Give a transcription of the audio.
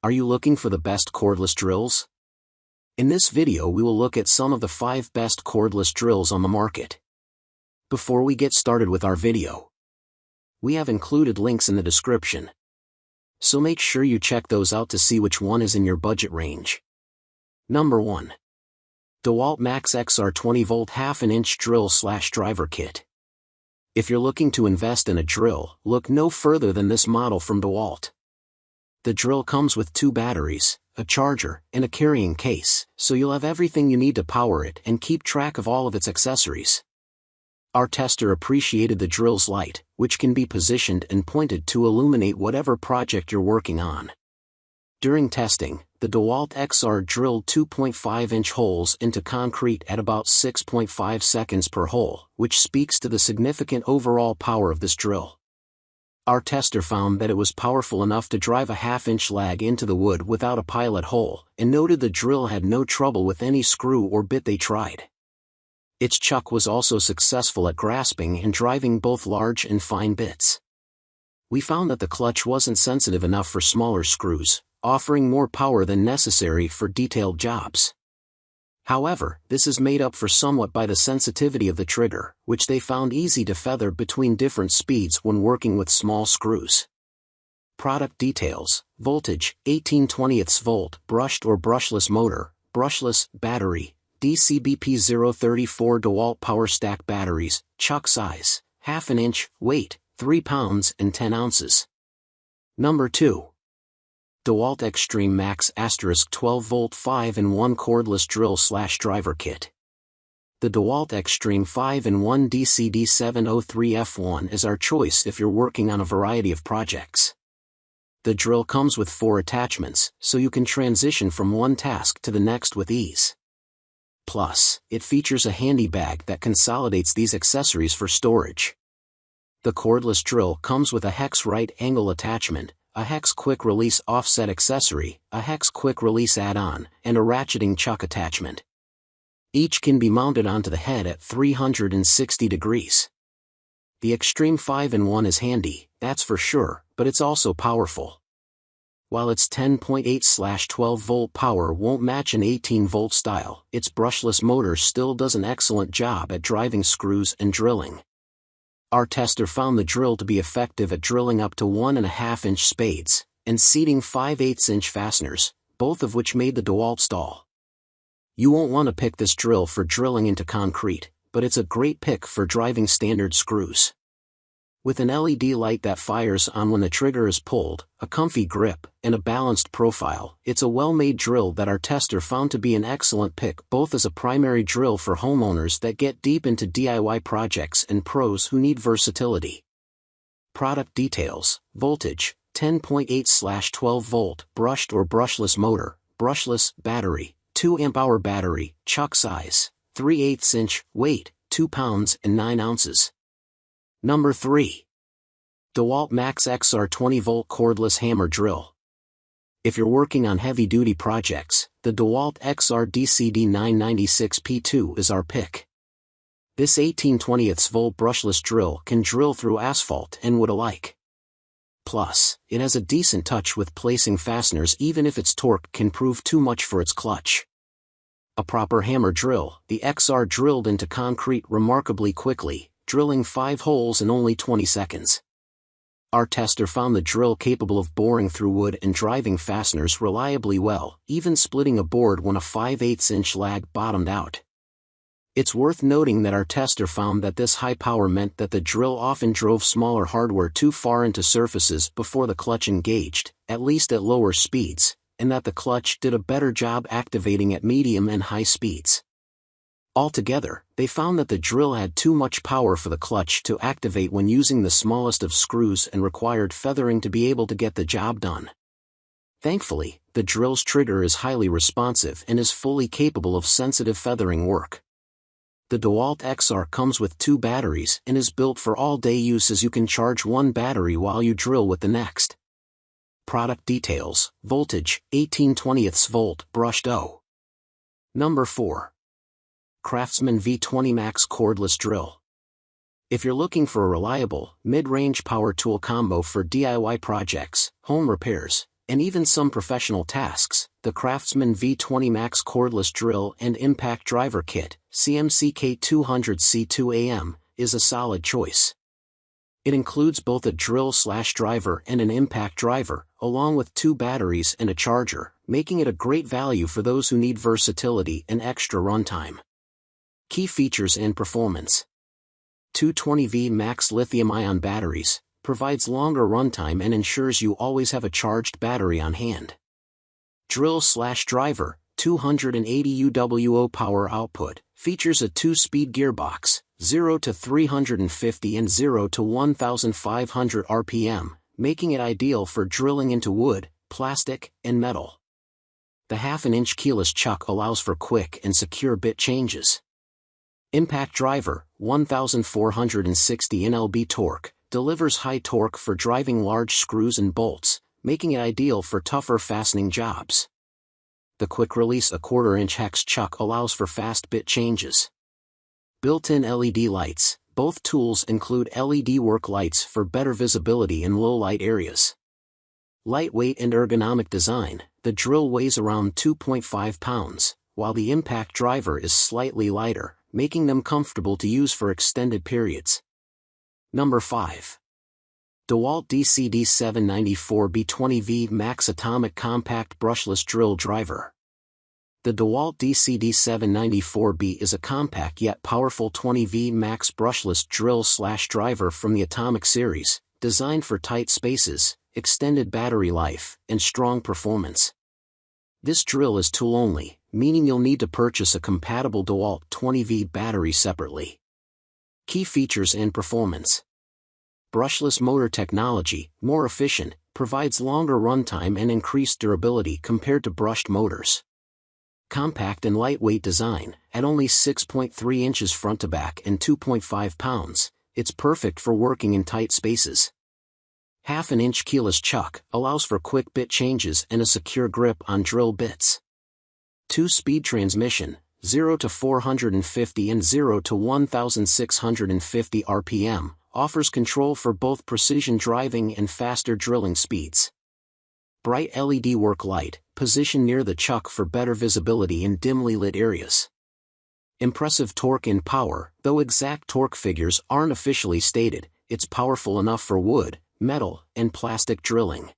Are you looking for the best cordless drills? In this video we will look at some of the 5 best cordless drills on the market. Before we get started with our video, we have included links in the description, so make sure you check those out to see which one is in your budget range. Number 1. DeWalt Max XR 20V half-inch drill/driver kit. If you're looking to invest in a drill, look no further than this model from DeWalt. The drill comes with 2 batteries, a charger, and a carrying case, so you'll have everything you need to power it and keep track of all of its accessories. Our tester appreciated the drill's light, which can be positioned and pointed to illuminate whatever project you're working on. During testing, the DeWalt XR drilled 2.5-inch holes into concrete at about 6.5 seconds per hole, which speaks to the significant overall power of this drill. Our tester found that it was powerful enough to drive a half-inch lag into the wood without a pilot hole, and noted the drill had no trouble with any screw or bit they tried. Its chuck was also successful at grasping and driving both large and fine bits. We found that the clutch wasn't sensitive enough for smaller screws, offering more power than necessary for detailed jobs. However, this is made up for somewhat by the sensitivity of the trigger, which they found easy to feather between different speeds when working with small screws. Product details: voltage, 18/20 volt, brushed or brushless motor, brushless, battery, DCBP 034 DeWalt power stack batteries, chuck size, half an inch, weight, 3 pounds and 10 ounces. Number 2. DeWalt Xtreme Max * 12V 5-in-1 cordless drill/driver kit. The DeWalt Xtreme 5-in-1 DCD703F1 is our choice if you're working on a variety of projects. The drill comes with 4 attachments, so you can transition from one task to the next with ease. Plus, it features a handy bag that consolidates these accessories for storage. The cordless drill comes with a hex right angle attachment, a hex quick release offset accessory, a hex quick release add-on, and a ratcheting chuck attachment. Each can be mounted onto the head at 360 degrees. The Xtreme 5-in-1 is handy, that's for sure, but it's also powerful. While its 10.8/12V power won't match an 18V style, its brushless motor still does an excellent job at driving screws and drilling. Our tester found the drill to be effective at drilling up to 1.5-inch spades, and seating 5/8-inch fasteners, both of which made the DeWalt stall. You won't want to pick this drill for drilling into concrete, but it's a great pick for driving standard screws. With an LED light that fires on when the trigger is pulled, a comfy grip, and a balanced profile, it's a well-made drill that our tester found to be an excellent pick both as a primary drill for homeowners that get deep into DIY projects and pros who need versatility. Product details: voltage, 10.8/12 volt, brushed or brushless motor, brushless, battery, 2 amp-hour battery, chuck size, 3/8 inch, weight, 2 pounds and 9 ounces. Number 3. DeWalt Max XR 20V cordless hammer drill. If you're working on heavy-duty projects, the DeWalt XR DCD 996P2 is our pick. This 18/20V brushless drill can drill through asphalt and wood alike. Plus, it has a decent touch with placing fasteners even if its torque can prove too much for its clutch. A proper hammer drill, the XR drilled into concrete remarkably quickly, drilling 5 holes in only 20 seconds. Our tester found the drill capable of boring through wood and driving fasteners reliably well, even splitting a board when a 5/8-inch lag bottomed out. It's worth noting that our tester found that this high power meant that the drill often drove smaller hardware too far into surfaces before the clutch engaged, at least at lower speeds, and that the clutch did a better job activating at medium and high speeds. Altogether, they found that the drill had too much power for the clutch to activate when using the smallest of screws and required feathering to be able to get the job done. Thankfully, the drill's trigger is highly responsive and is fully capable of sensitive feathering work. The DeWalt XR comes with 2 batteries and is built for all-day use as you can charge one battery while you drill with the next. Product details: voltage, 18/20 volt, brushed O. Number 4. CRAFTSMAN V20 Max cordless drill. If you're looking for a reliable, mid-range power tool combo for DIY projects, home repairs, and even some professional tasks. The CRAFTSMAN V20 Max Cordless Drill and Impact Driver Kit, CMCK200C2AM, is a solid choice. It includes both a drill/driver and an impact driver, along with 2 batteries and a charger, making it a great value for those who need versatility and extra runtime. Key features and performance. 220V Max lithium-ion batteries, provides longer runtime and ensures you always have a charged battery on hand. Drill/driver, 280 UWO power output, features a 2-speed gearbox, 0 to 350 and 0 to 1500 RPM, making it ideal for drilling into wood, plastic, and metal. The 1/2-inch keyless chuck allows for quick and secure bit changes. Impact driver, 1460 Nlb torque, delivers high torque for driving large screws and bolts, making it ideal for tougher fastening jobs. The quick-release 1/4-inch hex chuck allows for fast bit changes. Built-in LED lights, both tools include LED work lights for better visibility in low-light areas. Lightweight and ergonomic design, the drill weighs around 2.5 pounds, while the impact driver is slightly lighter, making them comfortable to use for extended periods. Number 5. DeWalt DCD794B20V Max Atomic Compact Brushless Drill Driver. The DeWalt DCD794B is a compact yet powerful 20V Max brushless drill/driver from the Atomic series, designed for tight spaces, extended battery life, and strong performance. This drill is tool-only, meaning you'll need to purchase a compatible DeWalt 20V battery separately. Key features and performance. Brushless motor technology, more efficient, provides longer runtime and increased durability compared to brushed motors. Compact and lightweight design, at only 6.3 inches front to back and 2.5 pounds, it's perfect for working in tight spaces. 1/2-inch keyless chuck allows for quick bit changes and a secure grip on drill bits. 2-speed transmission, 0 to 450 and 0 to 1650 RPM, offers control for both precision driving and faster drilling speeds. Bright LED work light, positioned near the chuck for better visibility in dimly lit areas. Impressive torque and power, though exact torque figures aren't officially stated, it's powerful enough for wood, metal, and plastic drilling.